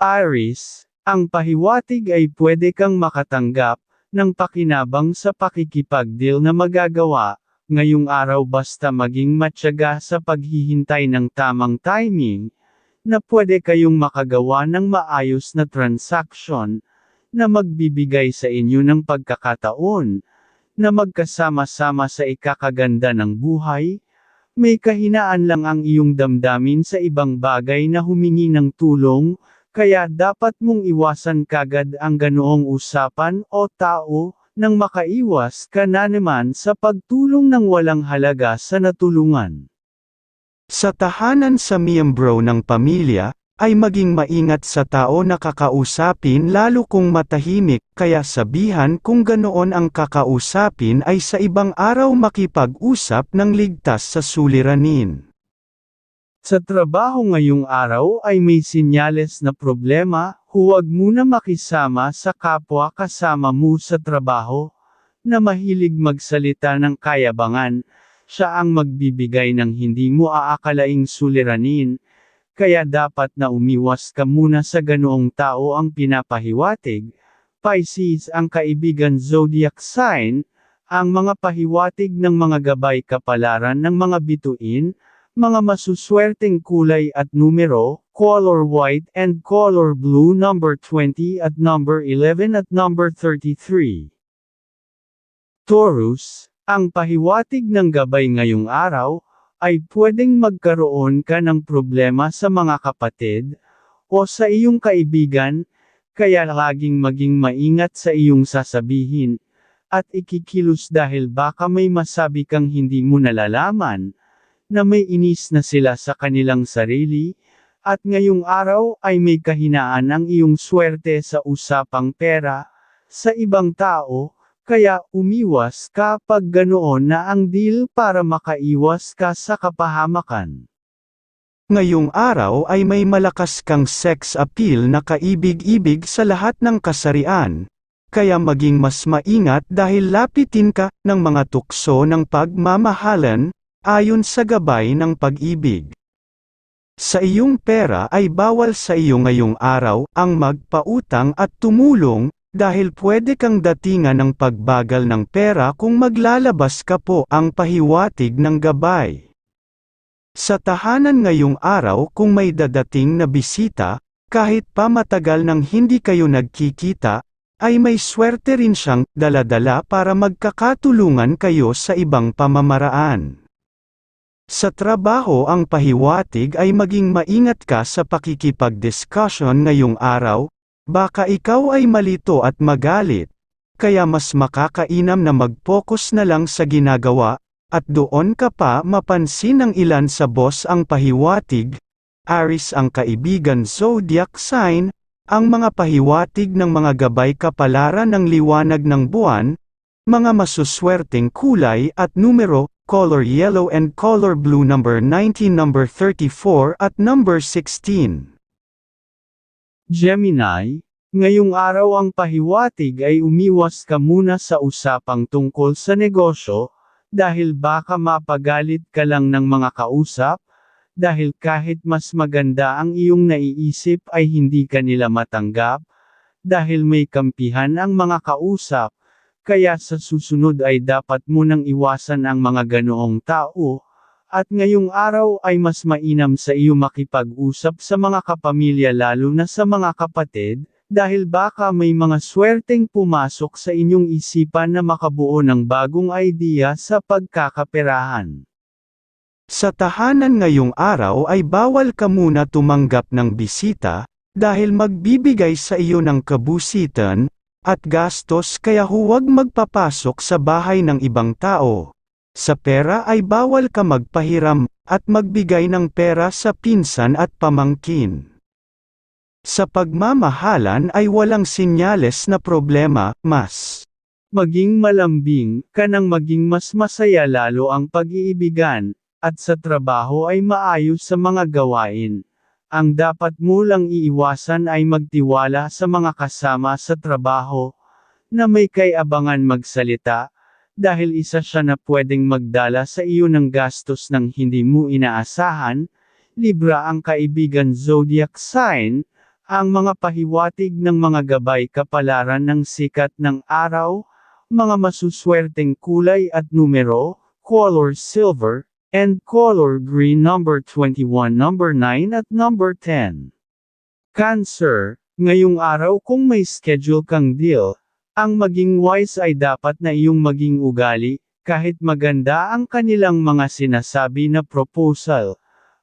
Aries, ang pahiwatig ay pwede kang makatanggap ng pakinabang sa pakikipagdeal na magagawa ngayong araw basta maging matyaga sa paghihintay ng tamang timing, na pwede kayong makagawa ng maayos na transaksyon na magbibigay sa inyo ng pagkakataon na magkasama-sama sa ikakaganda ng buhay. May kahinaan lang ang iyong damdamin sa ibang bagay na humingi ng tulong, kaya dapat mong iwasan kagad ang ganoong usapan o tao, nang makaiwas ka na naman sa pagtulong ng walang halaga sa natulungan. Sa tahanan sa miyembro ng pamilya, ay maging maingat sa tao na kakausapin lalo kung matahimik, kaya sabihan kung ganoon ang kakausapin ay sa ibang araw makipag-usap ng ligtas sa suliranin. Sa trabaho ngayong araw ay may sinyales na problema, huwag muna makisama sa kapwa kasama mo sa trabaho, na mahilig magsalita ng kayabangan, siya ang magbibigay ng hindi mo aakalaing suliranin, kaya dapat na umiwas ka muna sa ganoong tao ang pinapahiwatig. Pisces ang kaibigan zodiac sign, ang mga pahiwatig ng mga gabay kapalaran ng mga bituin, mga masuswerteng kulay at numero, color white and color blue number 20 at number 11 at number 33. Taurus, ang pahiwatig ng gabay ngayong araw, ay pwedeng magkaroon ka ng problema sa mga kapatid, o sa iyong kaibigan, kaya laging maging maingat sa iyong sasabihin, at ikikilos dahil baka may masabi kang hindi mo nalalaman, na may inis na sila sa kanilang sarili, at ngayong araw ay may kahinaan ang iyong swerte sa usapang pera, sa ibang tao, kaya umiwas ka pag ganoon na ang deal para makaiwas ka sa kapahamakan. Ngayong araw ay may malakas kang sex appeal na kaibig-ibig sa lahat ng kasarian, kaya maging mas maingat dahil lapitin ka ng mga tukso ng pagmamahalan, ayon sa gabay ng pag-ibig. Sa iyong pera ay bawal sa iyo ngayong araw ang magpautang at tumulong, dahil pwede kang datingan ng pagbagal ng pera kung maglalabas ka po ang pahiwatig ng gabay. Sa tahanan ngayong araw kung may dadating na bisita, kahit pa matagal nang hindi kayo nagkikita, ay may swerte rin siyang dala-dala para magkakatulungan kayo sa ibang pamamaraan. Sa trabaho ang pahiwatig ay maging maingat ka sa pakikipagdiskusyon ngayong araw, baka ikaw ay malito at magalit, kaya mas makakainam na mag-focus na lang sa ginagawa, at doon ka pa mapansin ng ilan sa boss ang pahiwatig. Aries ang kaibigan zodiac sign, ang mga pahiwatig ng mga gabay kapalaran ng liwanag ng buwan, mga masuswerteng kulay at numero, color yellow and color blue number 19 number 34 at number 16. Gemini, ngayong araw ang pahiwatig ay umiwas ka muna sa usapang tungkol sa negosyo, dahil baka mapagalit ka lang ng mga kausap, dahil kahit mas maganda ang iyong naiisip ay hindi ka nila matanggap, dahil may kampihan ang mga kausap. Kaya sa susunod ay dapat mo nang iwasan ang mga ganoong tao, at ngayong araw ay mas mainam sa iyo makipag-usap sa mga kapamilya lalo na sa mga kapatid, dahil baka may mga swerteng pumasok sa inyong isipan na makabuo ng bagong idea sa pagkakaperahan. Sa tahanan ngayong araw ay bawal ka muna tumanggap ng bisita, dahil magbibigay sa iyo ng kabusitan, at gastos kaya huwag magpapasok sa bahay ng ibang tao. Sa pera ay bawal ka magpahiram, at magbigay ng pera sa pinsan at pamangkin. Sa pagmamahalan ay walang sinyales na problema, mas maging malambing ka nang maging mas masaya lalo ang pag-iibigan, at sa trabaho ay maayos sa mga gawain. Ang dapat mo lang iiwasan ay magtiwala sa mga kasama sa trabaho, na may kaabangan magsalita, dahil isa siya na pwedeng magdala sa iyo ng gastos ng hindi mo inaasahan. Libra ang kaibigan zodiac sign, Ang mga pahiwatig ng mga gabay kapalaran ng sikat ng araw, mga masuswerteng kulay at numero, color silver, and color green number 21, number 9 at number 10. Cancer, ngayong araw kung may schedule kang deal, ang maging wise ay dapat na iyong maging ugali, kahit maganda ang kanilang mga sinasabi na proposal,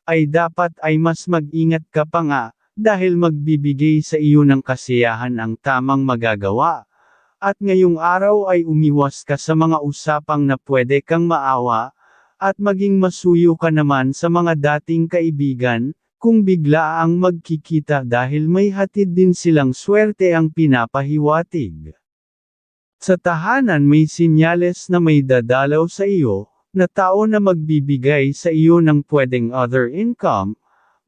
ay dapat ay mas mag-ingat ka pa nga, dahil magbibigay sa iyo ng kasiyahan ang tamang magagawa. At ngayong araw ay umiwas ka sa mga usapang na pwede kang maawa, at maging masuyo ka naman sa mga dating kaibigan, kung bigla ang magkikita dahil may hatid din silang swerte ang pinapahiwatig. Sa tahanan may sinyales na may dadalaw sa iyo, na tao na magbibigay sa iyo ng pwedeng other income,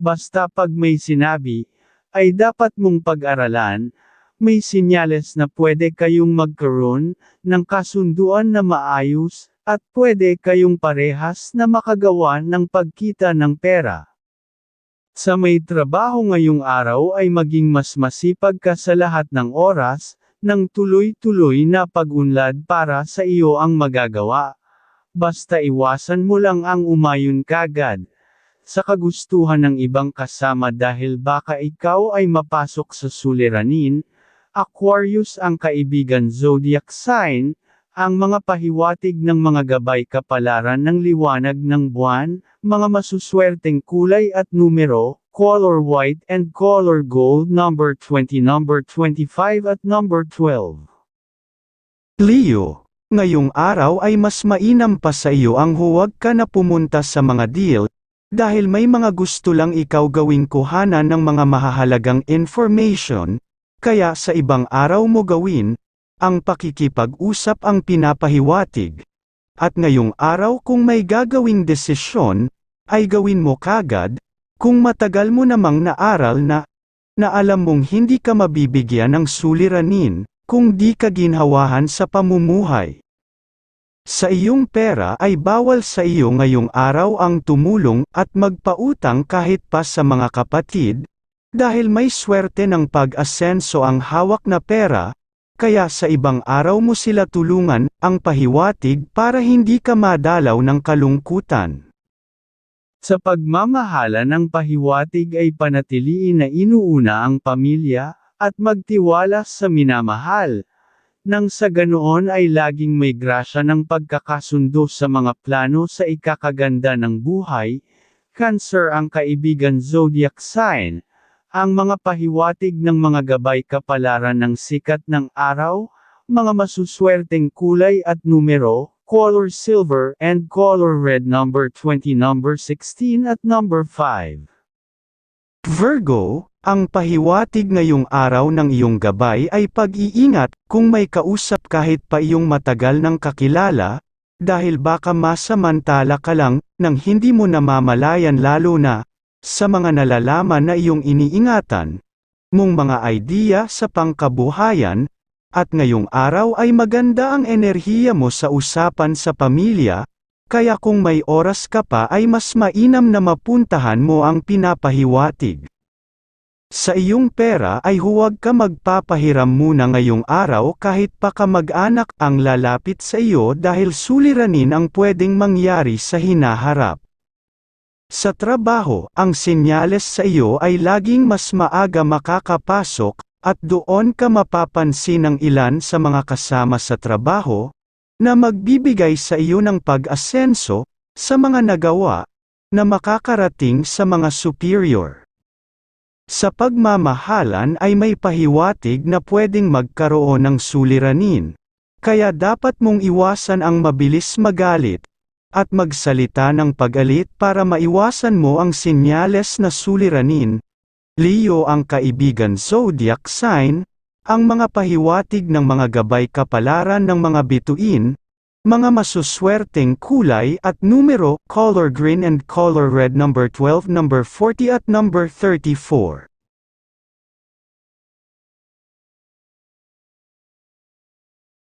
basta pag may sinabi, ay dapat mong pag-aralan. May sinyales na pwede kayong magkaroon ng kasunduan na maayos, at pwede kayong parehas na makagawa ng pagkita ng pera. Sa may trabaho ngayong araw ay maging mas masipag ka sa lahat ng oras, ng tuloy-tuloy na pag-unlad para sa iyo ang magagawa. Basta iwasan mo lang ang umayon kagad sa kagustuhan ng ibang kasama dahil baka ikaw ay mapasok sa suliranin. Aquarius ang kaibigan zodiac sign, ang mga pahiwatig ng mga gabay kapalaran ng liwanag ng buwan, mga masuswerteng kulay at numero, color white and color gold number 20, number 25 at number 12. Leo, ngayong araw ay mas mainam pa sa iyo ang huwag ka na pumunta sa mga deal, dahil may mga gusto lang ikaw gawing kuhanan ng mga mahahalagang information. Kaya sa ibang araw mo gawin, ang pakikipag-usap ang pinapahiwatig. At ngayong araw kung may gagawing desisyon, ay gawin mo kagad, kung matagal mo namang naaral na alam mong hindi ka mabibigyan ng suliranin, kung di ka ginhawahan sa pamumuhay. Sa iyong pera ay bawal sa iyo ngayong araw ang tumulong at magpautang kahit pa sa mga kapatid, dahil may swerte ng pag-asenso ang hawak na pera, kaya sa ibang araw mo sila tulungan, ang pahiwatig para hindi ka madalaw ng kalungkutan. Sa pagmamahala ng pahiwatig ay panatiliin na inuuna ang pamilya, at magtiwala sa minamahal. Nang sa ganoon ay laging may grasya ng pagkakasundo sa mga plano sa ikakaganda ng buhay. Cancer ang kaibigan zodiac sign. Ang mga pahiwatig ng mga gabay kapalaran ng sikat ng araw, mga masuswerteng kulay at numero, color silver and color red number 20, number 16 at number 5. Virgo, ang pahiwatig ngayong araw ng iyong gabay ay pag-iingat kung may kausap kahit pa iyong matagal ng kakilala, dahil baka masamantala ka lang nang hindi mo namamalayan lalo na sa mga nalalaman na iyong iniingatan mong mga idea sa pangkabuhayan, at ngayong araw ay maganda ang enerhiya mo sa usapan sa pamilya, kaya kung may oras ka pa ay mas mainam na mapuntahan mo ang pinapahiwatig. Sa iyong pera ay huwag ka magpapahiram muna ngayong araw kahit pa kamag-anak ang lalapit sa iyo dahil suliranin ang pwedeng mangyari sa hinaharap. Sa trabaho, ang senyales sa iyo ay laging mas maaga makakapasok, at doon ka mapapansin ng ilan sa mga kasama sa trabaho, na magbibigay sa iyo ng pag-asenso, sa mga nagawa, na makakarating sa mga superior. Sa pagmamahalan ay may pahiwatig na pwedeng magkaroon ng suliranin, kaya dapat mong iwasan ang mabilis magalit, at magsalita ng pag-alit para maiwasan mo ang senyales na suliranin. Leo ang kaibigan zodiac sign, ang mga pahiwatig ng mga gabay kapalaran ng mga bituin, mga masuswerteng kulay at numero, color green and color red number 12, number 40 at number 34.